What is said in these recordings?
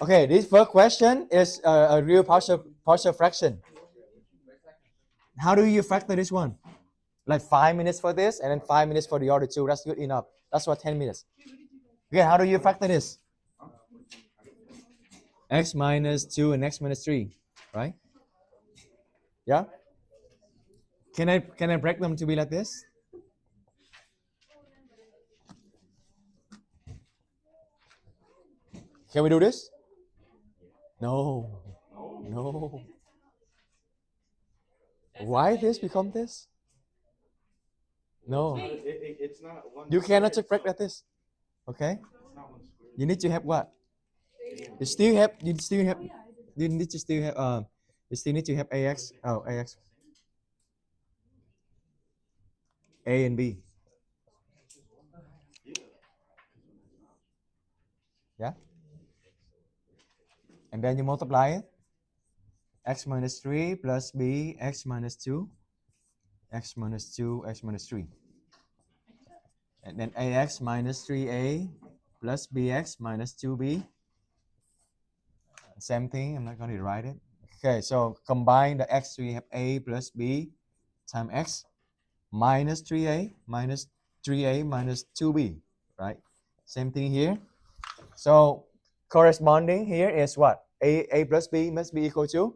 Okay, this first question is a real partial fraction. How do you factor this one? Like 5 minutes for this and then 5 minutes for the other two. That's good enough. That's what 10 minutes. Okay, how do you factor this? X minus 2 and x minus 3, right? Yeah? Can I break them to be like this? Can we do this? No. No. Why this become this? No. It's not one. You cannot just break like this. Okay? You need to have what? You still have you need to still have you still need to have AX. Oh, AX. A and B. Yeah? And then you multiply it. X minus 3 plus B, X minus 2, X minus 2, X minus 3. And then AX minus 3A plus BX minus 2B. Same thing, I'm not going to write it. Okay, so combine the X, we have A plus B times X minus 3A minus 3A minus 2B, right? Same thing here. So corresponding here is what? A plus B must be equal to?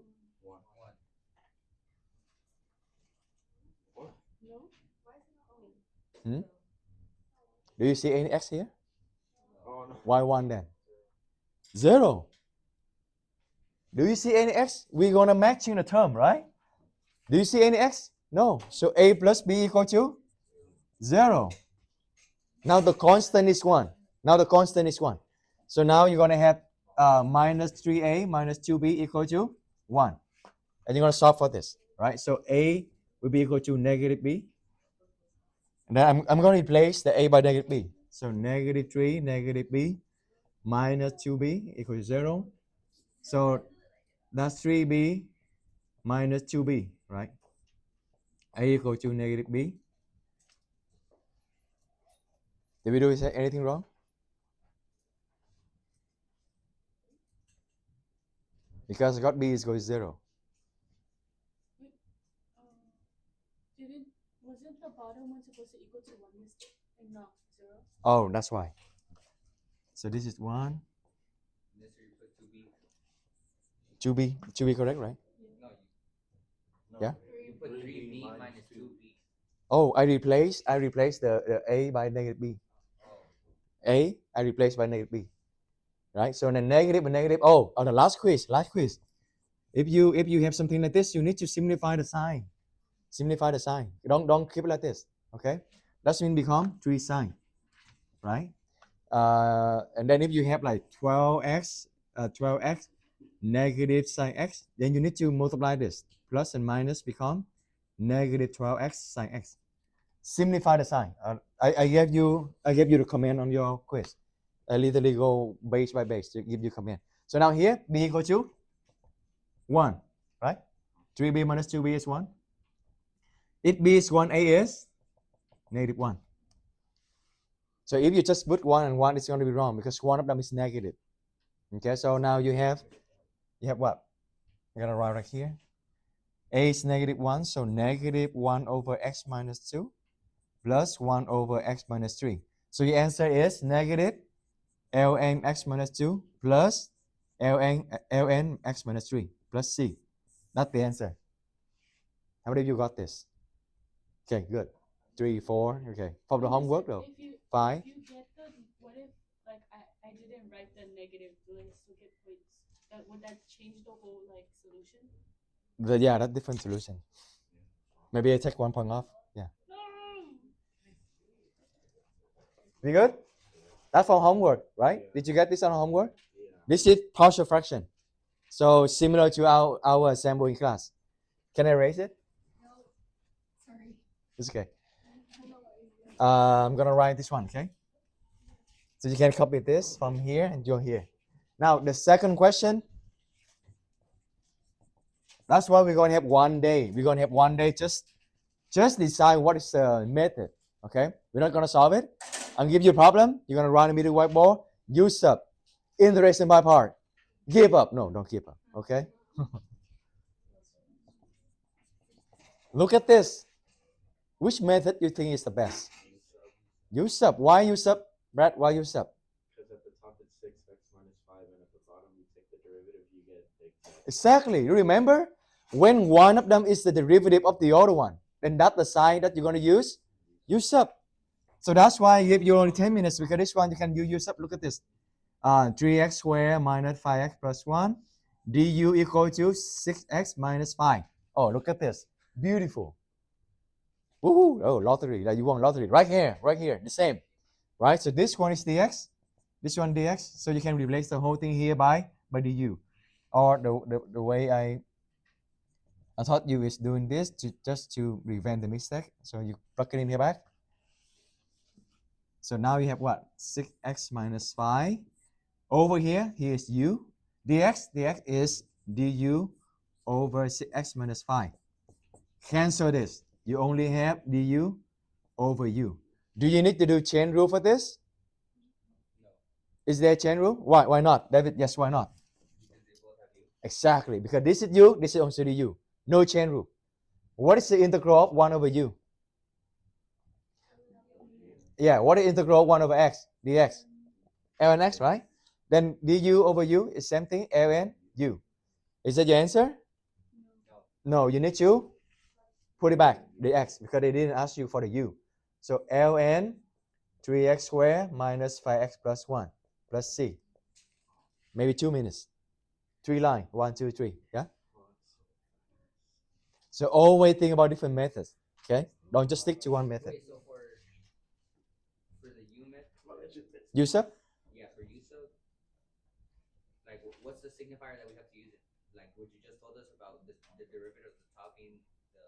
Hmm? Do you see any X here? Oh, no. Why 1 then? 0. Do you see any X? We're going to matching the term, right? Do you see any X? No. So A plus B equal to 0. Now the constant is 1. Now the constant is 1. So now you're going to have minus 3A minus 2B equal to 1. And you're going to solve for this, right? So A will be equal to negative B. And then I'm going to replace the A by negative B. So negative 3, negative B, minus 2B equals 0. So that's 3B minus 2B, right? A equal to negative B. Did we do anything wrong? Because got B is equal to 0. Wasn't the bottom one supposed to equal to 1 mistake and not 0? Oh, that's why. So this is 1. 2B. 2B correct, right? Yeah? You put 3B minus 2B. Oh, I replace the A by negative B. A, I replace by negative B. Right? So the negative and negative. Oh, on the last quiz. If you have something like this, you need to simplify the sign. Simplify the sign. Don't keep it like this. Okay? That means become 3 sign. Right? And then if you have like 12x negative sine x, then you need to multiply this. Plus and minus become negative 12x sine x. Simplify the sign. I gave you the command on your quiz. I literally go base by base to give you command. So now here b equal to 1, right? 3b minus 2b is 1. If b is 1, a is negative 1. So if you just put 1 and 1, it's going to be wrong because one of them is negative. Okay, so now you have what? I'm going to write right here. A is negative 1, so negative 1 over x minus 2 plus 1 over x minus 3. So your answer is negative ln x minus 2 plus ln x minus 3 plus c. That's the answer. How many of you got this? Okay, good. 3, 4. Okay. From the homework though. 5. If you get what if like I didn't write the negative list to get points? Would that change the whole like solution? Yeah, that's different solution. Maybe I take 1 point off. Yeah. We good? That's from homework, right? Did you get this on homework? Yeah. This is partial fraction. So similar to our example in class. Can I erase it? No. Sorry. It's okay. I'm gonna write this one, okay? So you can copy this from here and you're here. Now the second question. That's why we're gonna have 1 day. We're gonna have 1 day just decide what is the method. Okay? We're not gonna solve it. I'll give you a problem. You're gonna run a middle whiteboard. Use up integration by part. Give up. No, don't give up. Okay. Look at this. Which method you think is the best? Use up. Why use up, Brad? Why use up? Because at the top it's 6x minus 5, and at the bottom you take the derivative, you get x. Exactly. You remember? When one of them is the derivative of the other one, then that's the sign that you're going to use. Use up. So that's why I give you only 10 minutes, because this one you can use up. Look at this. 3x squared minus 5x plus 1 du equal to 6x minus 5. Oh, look at this. Beautiful. Woohoo! Oh, lottery. Like you want lottery. Right here, the same. Right? So this one is dx, this one dx. So you can replace the whole thing here by du. Or the way I taught you is doing this just to prevent the mistake. So you plug it in here back. So now you have what? 6x minus 5. Over here is u. dx is du over 6x minus 5. Cancel this. You only have du over u. Do you need to do chain rule for this? No. Is there a chain rule? Why not? David, yes, why not? Because they both have u. Exactly. Because this is u, this is also du. No chain rule. What is the integral of 1 over u? Yeah, what is integral of 1 over x? dx. ln x, right? Then du over u is same thing, ln u. Is that your answer? No, you need to put it back, the x, because they didn't ask you for the u. So ln 3x squared minus 5x plus 1 plus c. Maybe 2 minutes. 3 lines. 1, 2, 3. Yeah? So always think about different methods. Okay? Don't just stick to one method. Wait, so for the u method, Use up? yeah, for u sub, like what's the signifier that we have to use it? Like what you just told us about the derivative of the top being the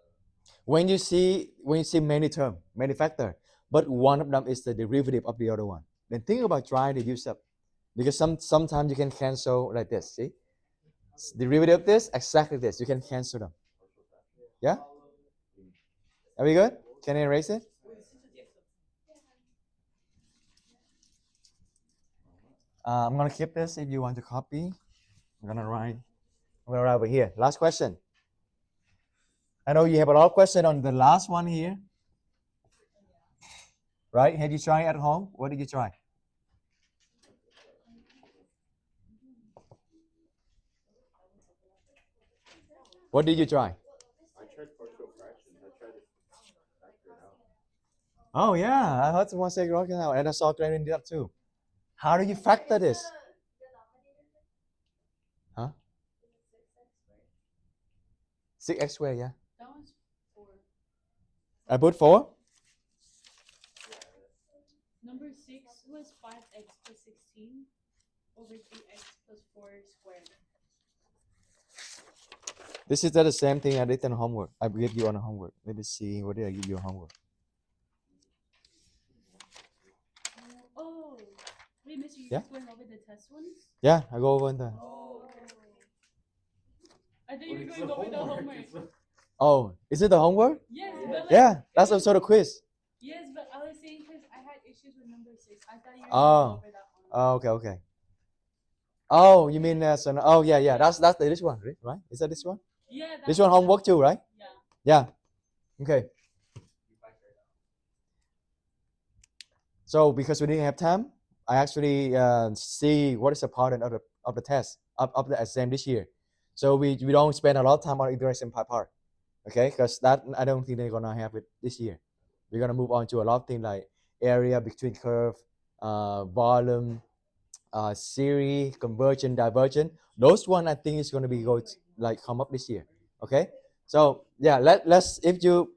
When you see many term, many factor, but one of them is the derivative of the other one, then think about trying to use up, because sometimes you can cancel like this. See, derivative of this, exactly this. You can cancel them. Yeah. Are we good? Can I erase it? I'm gonna keep this if you want to copy. I'm gonna write over here. Last question. I know you have a lot of questions on the last one here. Right? Have you tried at home? What did you try? What did you try? I tried partial fractions. I tried to factor it out. Oh yeah, I heard someone say working out, and I saw Glenn did that too. How do you factor this? Huh? 6x squared, yeah. That one's 4. I put 4. Number 6 was 5x plus 16 over 3x plus 4 squared. This is the same thing I did on homework. I gave you on homework. Let me see. What did I give you on homework? Oh, wait, Mister, you Yeah. just going over the test ones? Yeah, I go over in there. Oh. I thought you were going over the homework. Oh, is it the homework? Yes, but like, Yeah, that's also the quiz. Yes, but I was saying because I had issues with number 6. I thought you were Oh. going over that one. Oh, okay. Oh, you mean oh yeah. That's this one, right? Is that this one? Yeah. This one homework too, right? Yeah. Yeah. Okay. So because we didn't have time, I actually see what is the pattern of the test of the exam this year. So we don't spend a lot of time on integration part, okay? Because that I don't think they're gonna have it this year. We're gonna move on to a lot of things like area between curve, volume, series, convergent, divergent. Those one I think is gonna be come up this year. Okay. So yeah, let's if you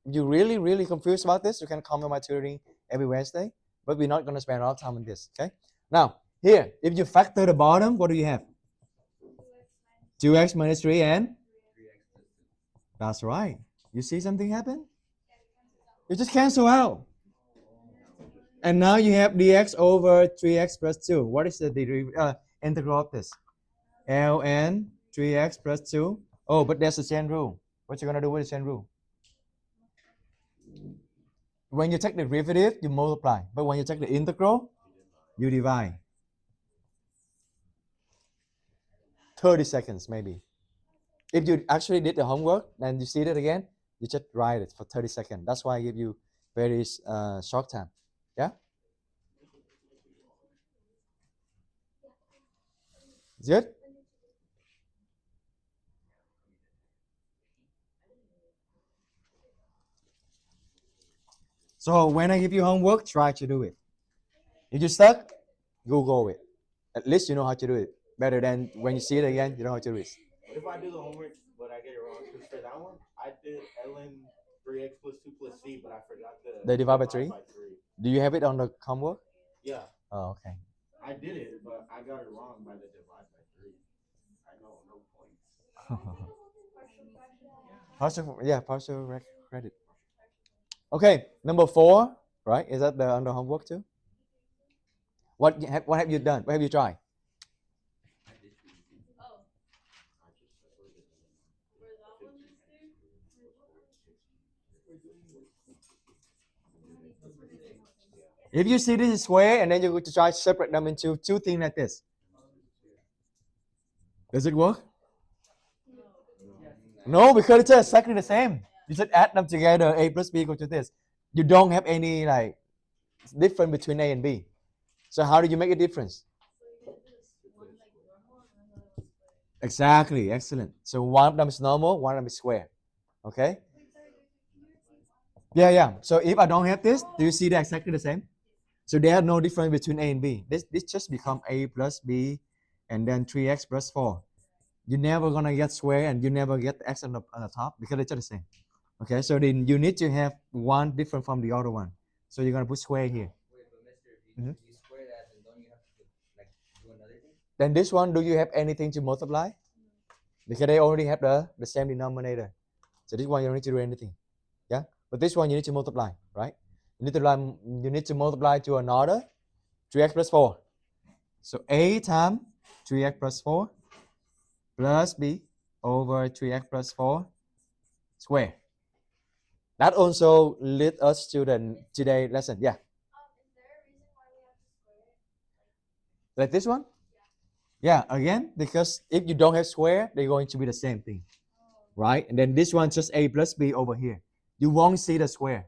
really confused about this, you can come to my tutoring every Wednesday. But we're not gonna spend a lot of time on this. Okay. Now here, if you factor the bottom, what do you have? 2x minus 3 and 3x plus 2. that's right. You see something happen? You just cancel out. And now you have dx over 3x plus 2. What is the integral of this? ln 3x plus 2. Oh, but there's a chain rule. What you gonna do with the chain rule? When you take the derivative, you multiply. But when you take the integral, you divide. 30 seconds maybe. If you actually did the homework and you see it again, you just write it for 30 seconds. That's why I give you very short time. Yeah? Is good? So when I give you homework, try to do it. If you're stuck, Google it. At least you know how to do it. Better than when you see it again, you know how to do it. What if I do the homework but I get it wrong? Because for that one, I did ln 3x plus 2 plus c, but I forgot They divide by divide 3? by 3. Do you have it on the homework? Yeah, Oh, okay. I did it, but I got it wrong by the divide by 3. I know, no points. partial credit. Okay, number 4, right? Is that the under homework too? What have you done? What have you tried? Oh. Where that one is there? If you see this is square and then you're going to try to separate them into two things like this. Does it work? No, because it's exactly the same. You just add them together, a plus b equal to this. You don't have any like difference between a and b. So how do you make a difference? Exactly, excellent. So one of them is normal, one of them is square. Okay? Yeah. So if I don't have this, do you see they're exactly the same? So there are no difference between a and b. This just become a plus b and then 3x plus 4. You're never gonna get square and you never get x on the top because it's just the same. Okay, so then you need to have one different from the other one. So you're gonna put square here. Wait, but mister, if you square that, then don't you have to do another thing? Then this one, do you have anything to multiply? Because they already have the same denominator. So this one you don't need to do anything. Yeah, but this one you need to multiply, right? You need to multiply to another 3x plus 4. So a times 3x plus 4 plus b over 3x plus 4 square. That also leads us to the today lesson. Yeah. Is there a reason why we have to square it? Like this one? Yeah, again, because if you don't have square, they're going to be the same thing. Right? And then this one's just a plus b over here. You won't see the square.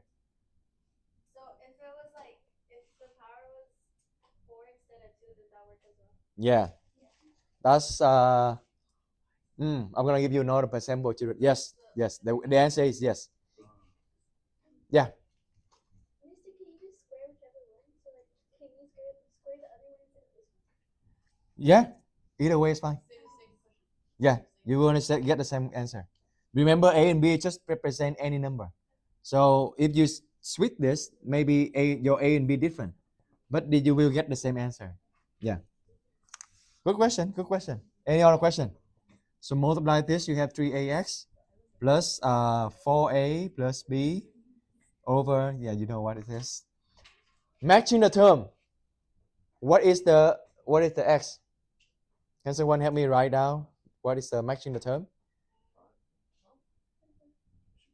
So if it was like, if the power was 4 instead of 2, does that work as well? Yeah. That's I'm gonna give you another example to it. Yes. The answer is yes. Yeah. Mister, can you just square whichever one? So like, can you square the other one instead of this one? Yeah. Either way is fine. Yeah. You're gonna get the same answer. Remember, a and b just represent any number. So if you switch this, maybe your a and b different, but you will get the same answer. Yeah. Good question. Any other question? So multiply this, you have 3ax plus 4a plus b over, you know what it is. Matching the term. What is the x? Can someone help me write down what is the matching the term? What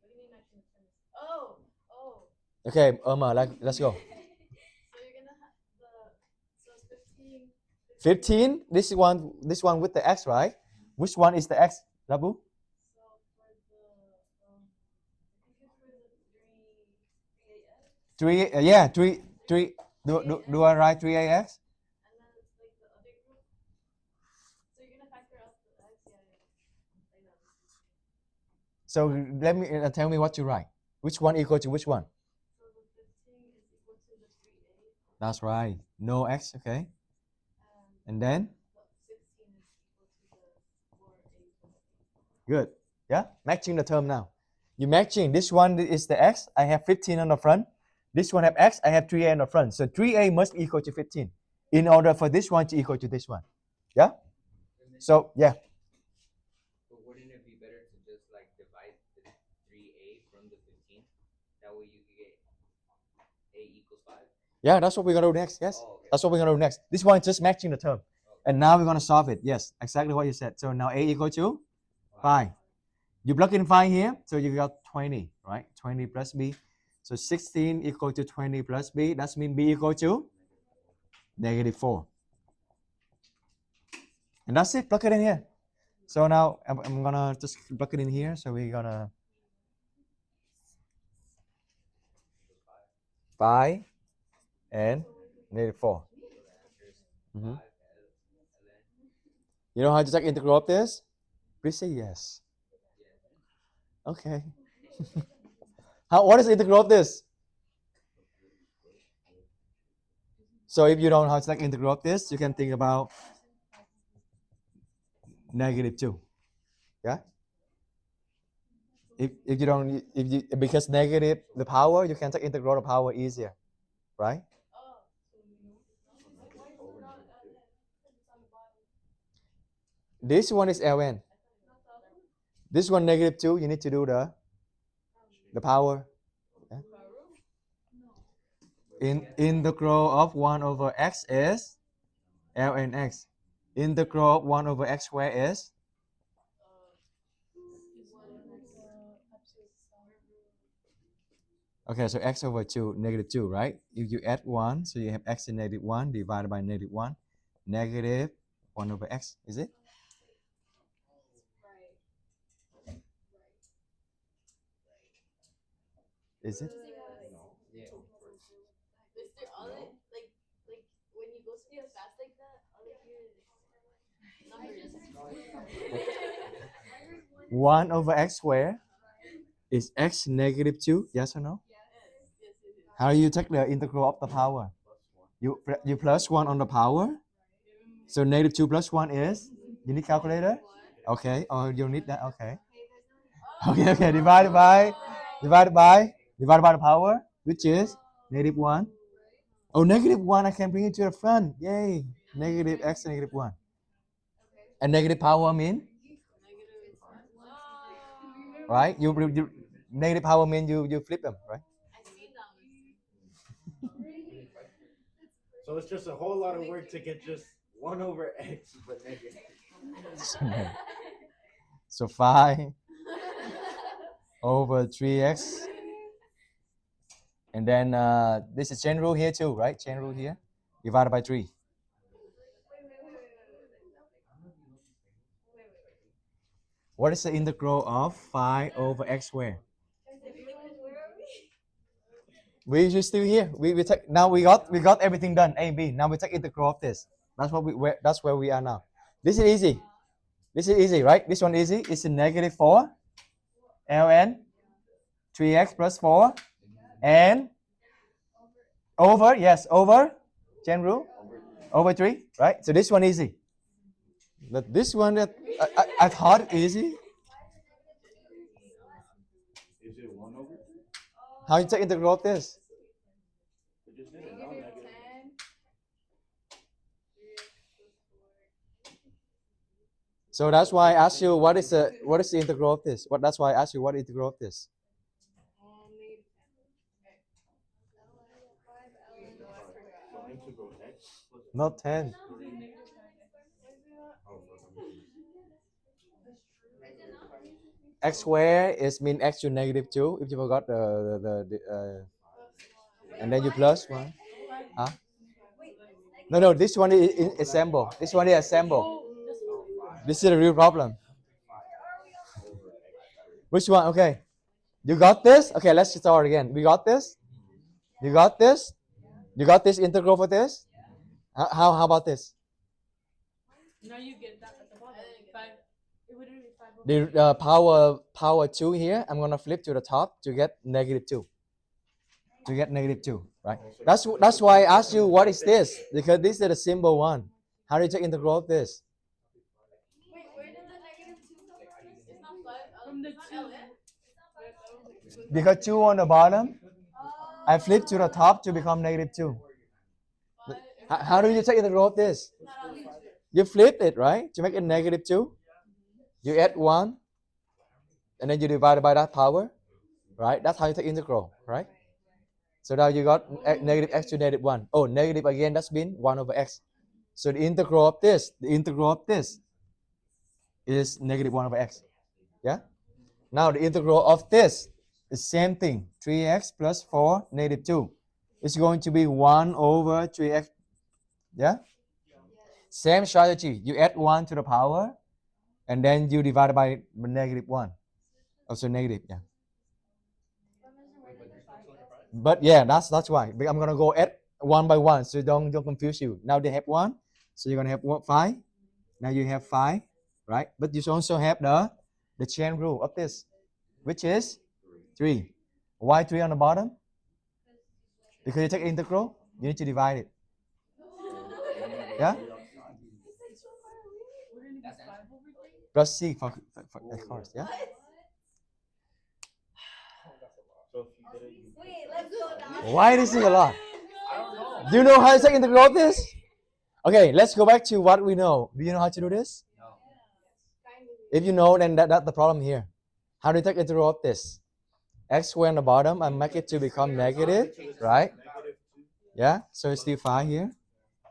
do you mean matching the terms? Oh. Okay, let's go. So you're gonna have so it's 15. 15. This one with the x, right? Which one is the x, Labu? So for the I think it's for the 3AX. 3. Do I write 3ax? And then it's like the other group. So you're gonna factor out the x, yeah. I know. So let me tell me what you write. Which one equal to which one? So the 15 is equal to the 3A. That's right. No x, okay. And then? The 16 is equal to the 4A plus B. Good. Yeah? Matching the term now. You matching. This one is the x. I have 15 on the front. This one have x. I have 3a on the front. So 3a must equal to 15 in order for this one to equal to this one. Yeah? So, yeah. But wouldn't it be better to just like divide the 3a from the 15? That way you could get a equals 5? Yeah, that's what we're going to do next. Yes. Oh, okay. That's what we're going to do next. This one is just matching the term. And now we're going to solve it. Yes, exactly what you said. So now a equal to 5. You plug in 5 here, so you got 20, right? 20 plus b. So 16 equal to 20 plus b. That means b equal to -4. And that's it. Plug it in here. So now I'm gonna just plug it in here. So we're gonna 5 and -4. Mhm. You know how to take integral of this? Please say yes. Okay. What is the integral of this? So if you don't know how to take integral of this, you can think about -2. Yeah. If you don't because negative the power, you can take integral of power easier, right? This one is ln. This one -2. You need to do the power. Yeah. Integral of 1 over x is ln x. Integral of 1 over x squared is okay. So x over 2 -2, right? If you add 1, so you have x in -1 divided by -1, -1 over x. Is it? Is it? Yeah. When you go so fast like that, all I hear is numbers. 1 over x squared is x -2. Yes or no? How do you take the integral of the power? You plus 1 on the power. So -2 plus 1 is? You need calculator? Okay. Or you need that? Okay. Okay. Divided by the power, which is -1. Oh, -1. I can bring it to the front. Yay. Negative x -1. And negative power mean? Right? You negative power mean you flip them, right? So it's just a whole lot of work to get just 1 over x, but negative. So 5 over 3x. And then this is chain rule here too, right? Chain rule here. Divided by 3. What is the integral of 5 over x squared? We still here. We take now we got everything done. A, B. Now we take integral of this. That's where we are now. This is easy. This is easy, right? This one easy. It's a -4 ln 3x plus 4 and over chain rule over 3, right? So this one easy. But this one that I thought it easy. Is it 1 over 3? How you take integral of this? We just did it. No, negative. So that's why I asked you what is the integral of this? That's why I asked you what integral of this. Integral x plus Not 10. X squared is mean x to -2. If you forgot the and then you plus 1. Huh? No. This one is assemble. This one is assemble. This is the real problem. Which one? Okay. You got this? Okay, let's start again. We got this? You got this? You got this integral for this? How about this? Now you get that at the bottom. 5. It wouldn't be 5 over The power 2 here, I'm gonna flip to the top to get -2. To get -2, right? That's why I asked you what is this, because this is the symbol one. How do you take integral of this? Wait, where did the -2 come from? It's not 5. from the 2. Because 2 on the bottom, I flip to the top to become -2. How do you take integral of this? You flip it, right? To make it -2. You add 1, and then you divide it by that power, right? That's how you take integral, right? So now you got negative x to -1. Oh, negative again, that's been 1 over x. So the integral of this is -1 over x. Yeah? Now the integral of this is same thing. 3x plus 4, -2. It's going to be 1 over 3x. Yeah? Same strategy. You add 1 to the power, and then you divide by negative 1. Also negative, yeah. But yeah, that's why. But I'm gonna go at one by one, so don't confuse you. Now they have 1, so you're gonna have 5. Now you have 5, right? But you also have the chain rule of this, which is 3. Why 3 on the bottom? Because you take integral, you need to divide it. Yeah? Plus C for of course, yeah? So if you did it, you Wait, let's go down. Why this is a lot? Do you know how to take integral of this? Okay, let's go back to what we know. Do you know how to do this? If you know, then that's the problem here. How do you take integral of this? X squared on the bottom, I make it to become negative, right? Yeah, so it's still 5 here.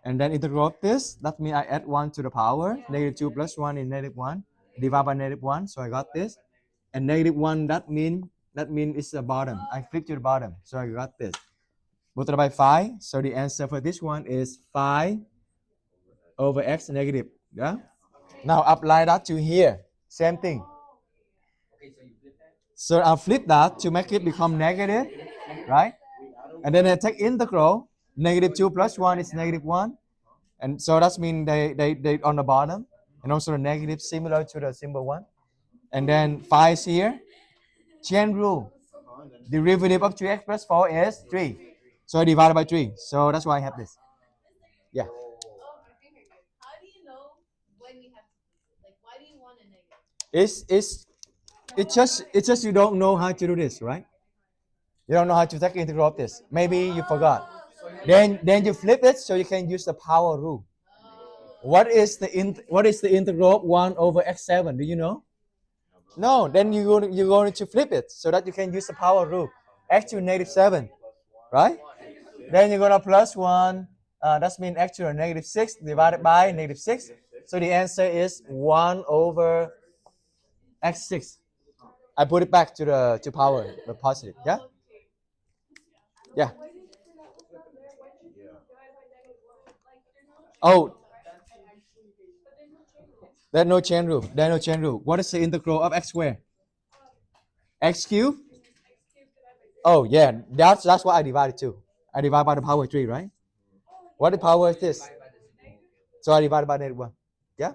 And then integral of this, that means I add 1 to the power. Negative 2 plus 1 is negative 1. Divide by negative 1, so I got this. And negative 1, that means it's the bottom. I flip to the bottom, so I got this. Multiply by 5, so the answer for this one is 5 over x negative. Yeah? Now apply that to here. Same thing. So I'll flip that to make it become negative, right? And then I take integral. Negative 2 plus 1 is negative 1. And so that means they on the bottom. And also the negative similar to the symbol 1. And then 5 is here. Chain rule. Derivative of 3x plus 4 is 3. So I divide by 3. So that's why I have this. Yeah. How do you know when you have to, like, why do you want a negative? It's just you don't know how to do this, right? You don't know how to take integral of this. Maybe you forgot. Then you flip it so you can use the power rule. What is the integral of 1 over x7? Do you know? No. Then you're going to flip it so that you can use the power rule. X to negative 7, right? Then you're gonna plus 1. That means x to the negative 6 divided by negative 6. So the answer is 1 over x6. I put it back to power, the positive. Yeah? Yeah. Oh, there's no chain rule. There's no chain rule. What is the integral of x squared? X cubed? Oh, yeah. That's what I divided to. I divide by the power 3, right? What the power is this? So I divide by negative 1. Yeah?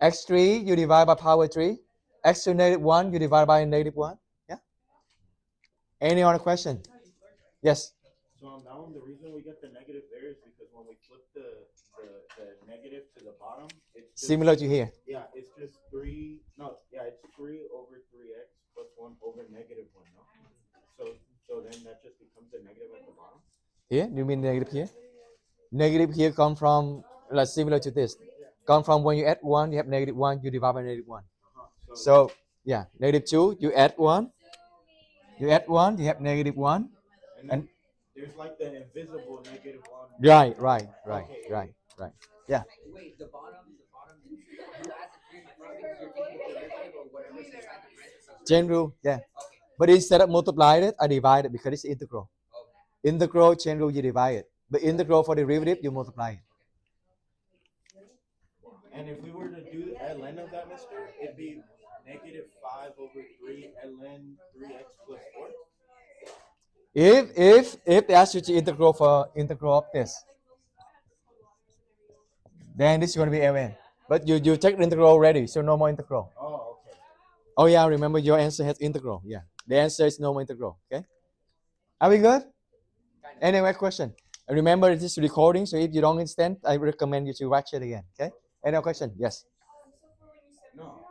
X3, you divide by power 3. X to negative 1, you divide by negative 1. Yeah? Any other question? Yes? So on that one, the reason we get the negative there is because when we flip the negative to the bottom, it's just, Similar to here. yeah, it's just 3. No, yeah, it's 3 over 3x plus 1 over negative 1. No, so then that just becomes a negative at the bottom. Here? Do you mean negative here? Negative here come from, like similar to this. Come from when you add 1, you have negative 1, you divide by negative 1. So, yeah, negative 2, you add 1. You add 1, you have negative 1. And there's like the invisible negative 1. Right. Yeah. Wait, the bottom, you add the 3 from because you're taking the derivative or whatever's inside the parentheses. Chain rule, yeah. But instead of multiplying it, I divide it because it's integral. Integral, chain rule, you divide it. But integral for derivative, you multiply it. And if we were to do ln of that, mister, it'd be negative 5 over 3 ln 3x plus 4. If they ask you to integral of this, then this is going to be ln. But you take the integral already, so no more integral. Oh, okay. Oh yeah, remember your answer has integral. Yeah, the answer is no more integral. Okay, are we good? Any more question? And remember, it is recording, so if you don't understand, I recommend you to watch it again. Okay. Any other question? Yes. No.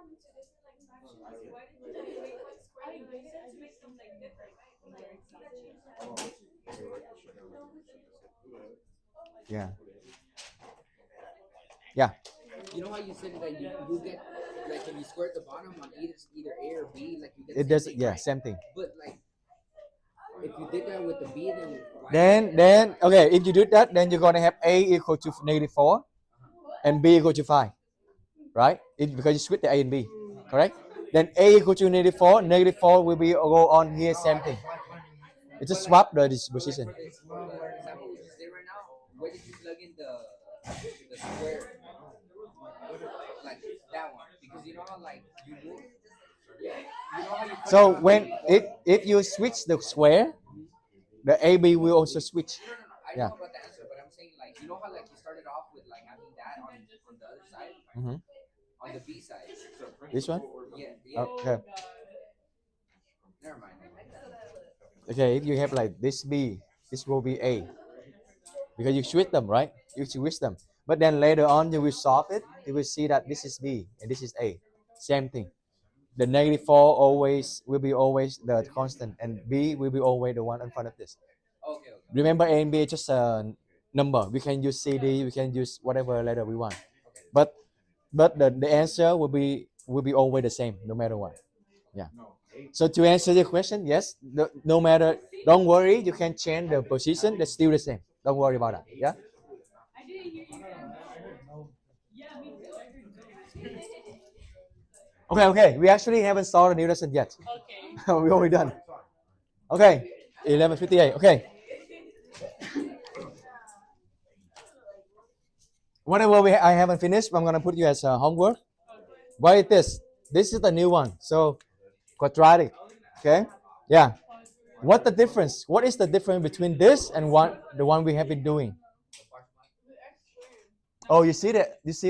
Yeah. Yeah. You know how you said that you get, like, if you square the bottom on either A or B, like you get It the does. same thing, Yeah, right? same thing. But like, if you did that with the B, then why Then okay, if you do that, then you're gonna have A equal to negative 4 and B equal to 5, right? Because you split the A and B, correct? Then A equal to negative 4 will be go on here, same thing. It just swap the disposition. for this example we just did right now, where did you plug in the square? you know how like you move. You know how you put So it- when if you switch the square, the AB will also switch. No, I Yeah. know about the answer, but I'm saying like you know how like you started off with like having that on the other side, Mhm. on the B side. This one? Yeah. Okay. Never mind. Okay, if you have like this B, this will be A. Because you switch them, right? You switch them. But then later on you will solve it, you will see that this is B and this is A. Same thing. The negative 4 always will be always the constant and B will be always the one in front of this. Okay. Remember A and B is just a number. We can use CD, we can use whatever letter we want. But the answer will be always the same no matter what. Yeah. So to answer your question, yes, no matter, don't worry, you can change the position, that's still the same. Don't worry about that. Yeah. I didn't hear you. Yeah, me too. I heard you. Okay. We actually haven't started the new lesson yet. Okay. We already done. Okay. 11:58. Okay. Whatever I haven't finished, I'm gonna put you as homework. What is this? This is the new one. So quadratic. Okay. Yeah. What the difference? What is the difference between this and the one we have been doing? Oh, you see the x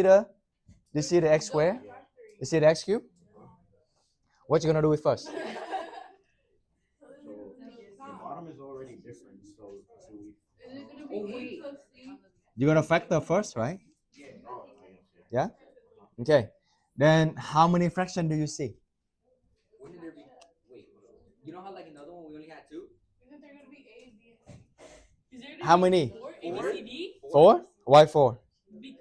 square? You see the x cube? What you gonna do it first? So the bottom is already different. So we. Oh wait. You're gonna factor first, right? Oh, Yeah. Okay. Then how many fractions do you see? When did there be? Wait. You know how like another one we only had two? Isn't there gonna be A, B, and C? Is there gonna How be many? Four? A, B, C, D? 4? Why 4? Because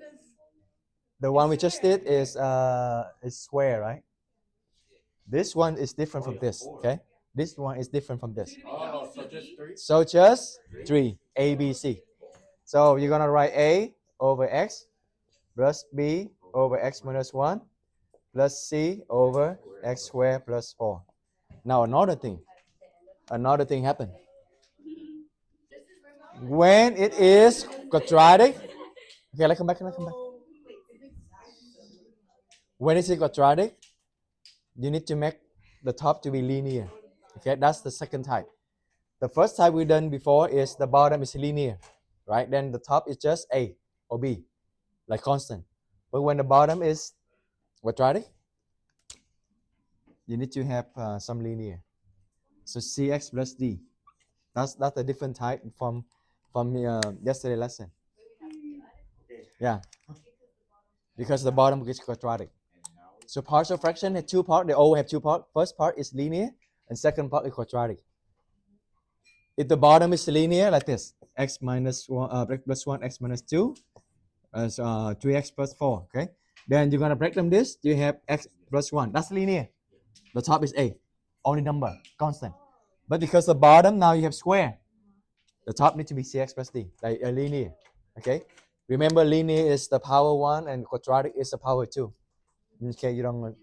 The one we just did is square, right? This one is different from this. Okay. This one is different from this. it's gonna be A, B, C, D. So just 3, A, B, C. So you're gonna write A over X plus B over X minus 1 plus C over X squared plus 4. Now another thing happened. When it is quadratic, okay, let's come back. When it is quadratic, you need to make the top to be linear. Okay, that's the second type. The first type we done before is the bottom is linear, right? Then the top is just A or B, like constant. But when the bottom is quadratic, you need to have some linear. So CX plus D. That's a different type from yesterday lesson. Yeah, because the bottom is quadratic. So partial fraction has two parts. They all have two parts. First part is linear, and second part is quadratic. If the bottom is linear, like this, x minus 1, plus 1, x minus 2, 3x plus 4, okay? Then you're going to break them this, you have x plus 1. That's linear. The top is A, only number, constant. But because the bottom, now you have square. The top needs to be cx plus d, like a linear, okay? Remember, linear is the power 1 and quadratic is the power 2. Okay, you don't.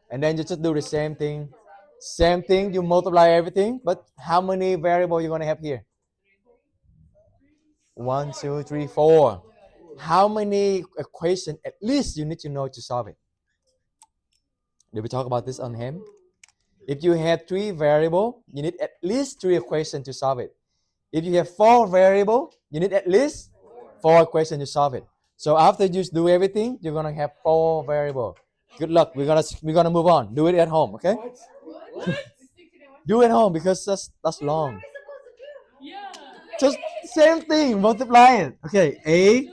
And then you just do the same thing. Same thing, you multiply everything, but how many variables you're going to have here? 1, 2, 3, 4. How many equations at least you need to know to solve it? Did we talk about this on hand? If you have 3 variables, you need at least 3 equations to solve it. If you have 4 variables, you need at least 4 equations to solve it. So after you do everything, you're gonna have 4 variables. Good luck. We're gonna move on. Do it at home, okay? Do it at home because that's long. Yeah. Just same thing. Multiply it. Okay.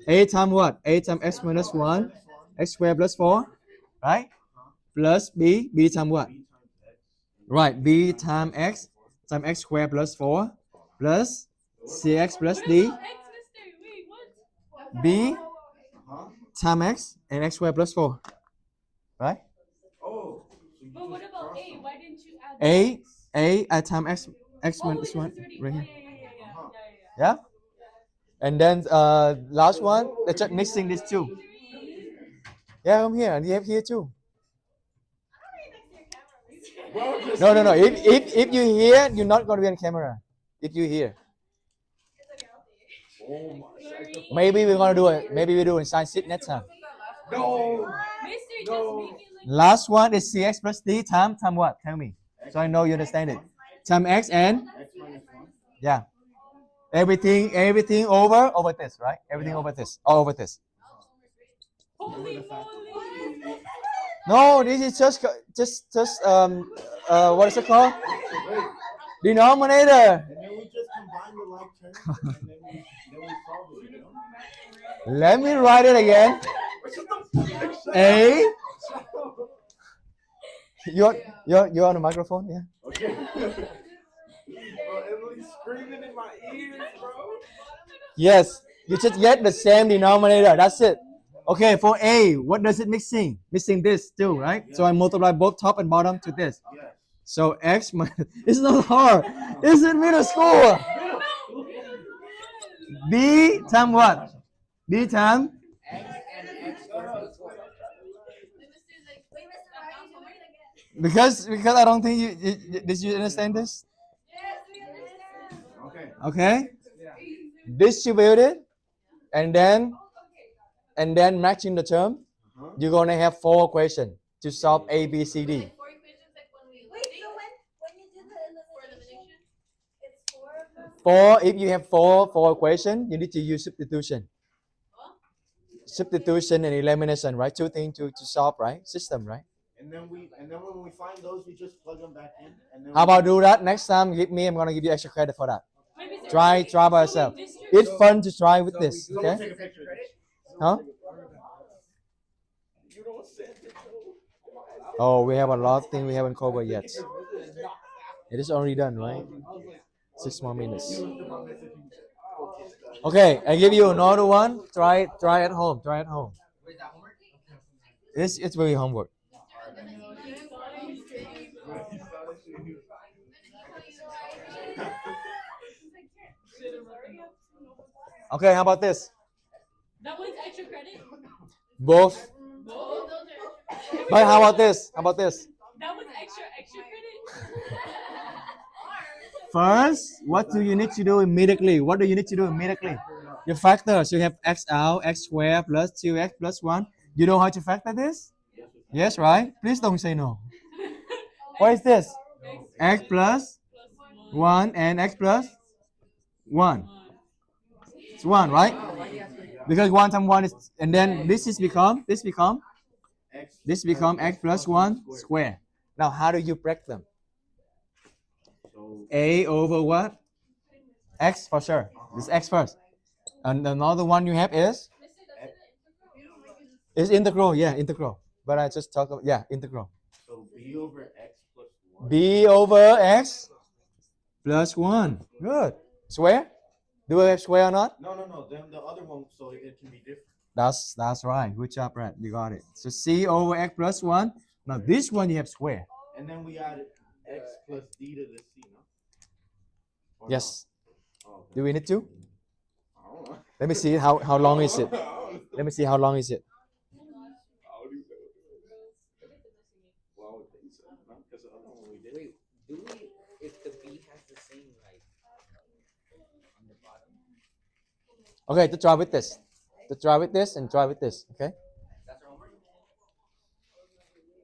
A times what? A times x minus 1, x squared plus 4, right? Plus B times what? Right. B times x squared plus 4 plus cx plus What d. about X, mister? Wait, what? B times x and x squared plus 4. Right? Oh. But what about A? Why didn't you add I times x minus 1 right here. Yeah. Yeah? And then last one, let's just mixing these two. Yeah, I'm here. And you have here too. No. If you here, you're not gonna be on camera. If you here. Maybe we're gonna do it. Maybe we do it in science sheet next time. No. Mister, No. just make it like Last one is cx plus d time what? Tell me. So I know you understand it. Time x and X minus 1. yeah. Everything over this, right? Everything over this. All over this. holy moly. No, this is just what is it called? Wait. Denominator. And then we just combine the like terms and then we solve it, you know? Let me write it again. A. You're on the microphone, yeah. Okay. Bro, Emily's screaming in my ears, bro. Yes, you just get the same denominator. That's it. Okay, for A, what does it missing? Missing this too, right? So I multiply both top and bottom to this. Yes. So x minus, it's not hard. It's in middle school. B time what? B time X and X squared plus 4. Mister's like, wait, Mister, why are you doing it again? because I don't think did you understand this? Yes, we understand. Okay. Okay. Distribute it and then matching the term. You're gonna have 4 equations to solve A, B, C, D. Like 4 equations, like when we wait. So when you do the elimination, it's 4 of them. 4. If you have four equations, you need to use substitution. Substitution and elimination, right? 2 things to solve, right? System, right? And then when we find those, we just plug them back in. And then How about do that next time? I'm gonna give you extra credit for that. Wait, Mister, Try by yourself. It's fun to try with this. So Okay? take a picture. Huh? You don't send it. Oh, we have a lot of things we haven't covered yet. It is already done, right? 6 more minutes. Okay, I give you another one. Try at home. Try at home. Wait, is that homework? It's very homework. Okay, how about this? that one's extra credit. Both. Both. But how about this? How about this? That one's extra credit. First, what do you need to do immediately? What do you need to do immediately? You factor. So you have x out, x squared plus 2x plus 1. You know how to factor this? Yes, right? Please don't say no. What is this? X plus 1 and x plus 1. It's 1, right? Because 1 times 1 is, and then this become x plus 1 square. Now, how do you break them? A over what? X for sure. This x first. And another one you have is integral. Yeah, integral. But I just talk about, yeah, integral. So b over x plus 1. B over x plus 1. Good. Square? Do we have square or not? No. Then the other one, so it can be different. That's right. Good job, Brad. You got it. So c over x plus 1. Now this one you have square. And then we add x plus d to the c, no? Or Yes. no? Oh, okay. Do we need to? I don't know. Let me see how long is it. Let me see how long is it. Well, I would think so. No? Because the other one we did. Wait, do we, if the B has the same, like, on the bottom? Okay, to try with this. To try with this and try with this. Okay. That's our homework?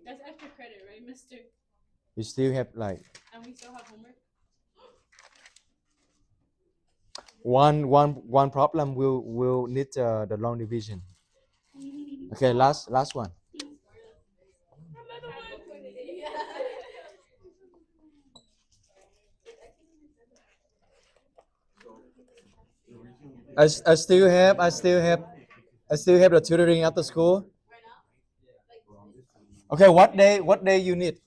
That's extra credit, right, Mister? You still have like And we still have homework. one problem will need the long division. Okay, last one. Another one. I still have the tutoring after school. Okay, what day you need?